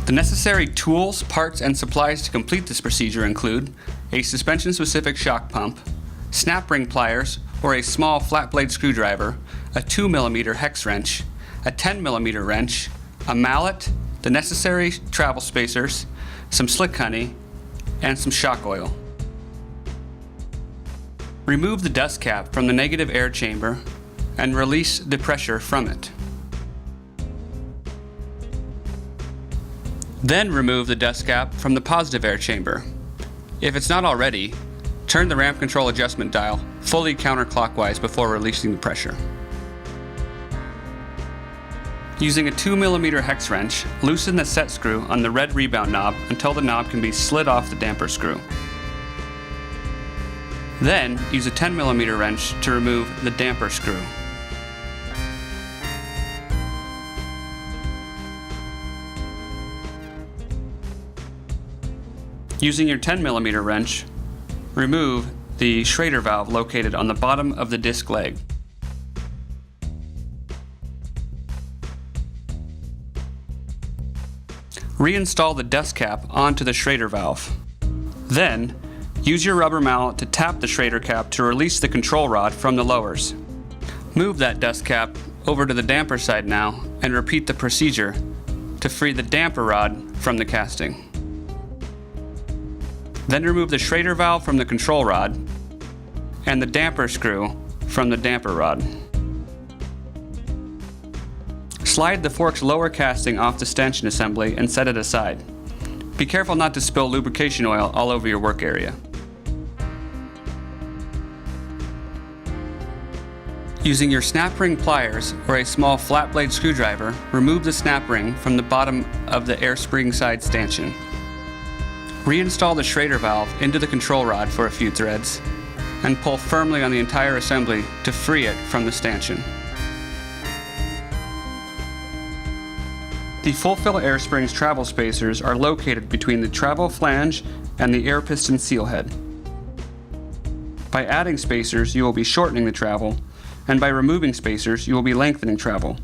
The necessary tools, parts, and supplies to complete this procedure include a suspension-specific shock pump, snap ring pliers or a small flat blade screwdriver, a 2mm hex wrench, a 10mm wrench, a mallet, the necessary travel spacers, some slick honey, and some shock oil. Remove the dust cap from the negative air chamber and release the pressure from it. Then remove the dust cap from the positive air chamber. If it's not already, turn the ramp control adjustment dial fully counterclockwise before releasing the pressure. Using a 2mm hex wrench, loosen the set screw on the red rebound knob until the knob can be slid off the damper screw. Then, use a 10mm wrench to remove the damper screw. Using your 10mm wrench, remove the schrader valve located on the bottom of the disc leg. Reinstall the dust cap onto the schrader valve. Then, use your rubber mallet to tap the schrader cap to release the control rod from the lowers. Move that dust cap over to the damper side now and repeat the procedure to free the damper rod from the casting. Then remove the schrader valve from the control rod and the damper screw from the damper rod. Slide the fork's lower casting off the stanchion assembly and set it aside. Be careful not to spill lubrication oil all over your work area. Using your snap ring pliers or a small flat blade screwdriver, remove the snap ring from the bottom of the air spring side stanchion. Reinstall the schrader valve into the control rod for a few threads and pull firmly on the entire assembly to free it from the stanchion. The full fill air springs travel spacers are located between the travel flange and the air piston seal head. By adding spacers, you will be shortening the travel, and by removing spacers, you will be lengthening travel.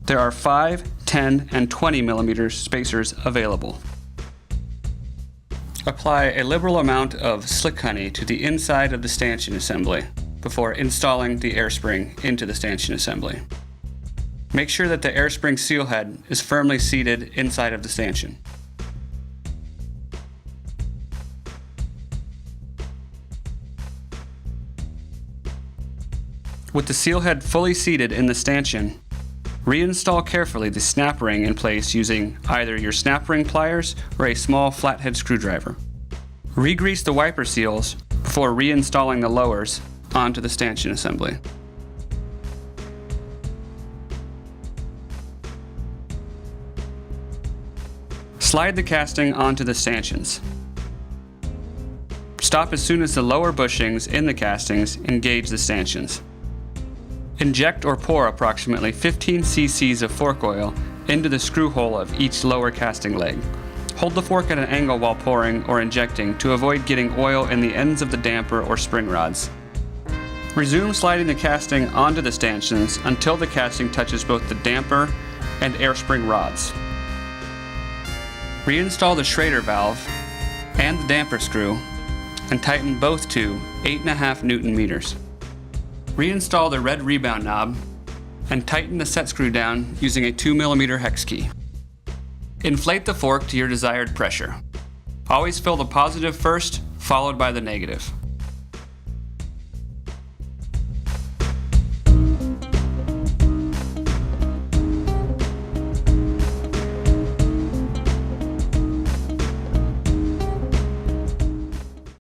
There are 5, 10, and 20mm spacers available. Apply a liberal amount of slick honey to the inside of the stanchion assembly before installing the air spring into the stanchion assembly. Make sure that the air spring seal head is firmly seated inside of the stanchion. With the seal head fully seated in the stanchion, reinstall carefully the snap ring in place using either your snap ring pliers or a small flathead screwdriver. Re-grease the wiper seals before reinstalling the lowers onto the stanchion assembly. Slide the casting onto the stanchions. Stop as soon as the lower bushings in the castings engage the stanchions. Inject or pour approximately 15 cc's of fork oil into the screw hole of each lower casting leg. Hold the fork at an angle while pouring or injecting to avoid getting oil in the ends of the damper or spring rods. Resume sliding the casting onto the stanchions until the casting touches both the damper and air spring rods. Reinstall the schrader valve and the damper screw and tighten both to 8.5 Newton meters. Reinstall the red rebound knob and tighten the set screw down using a 2mm hex key. Inflate the fork to your desired pressure. Always fill the positive first, followed by the negative.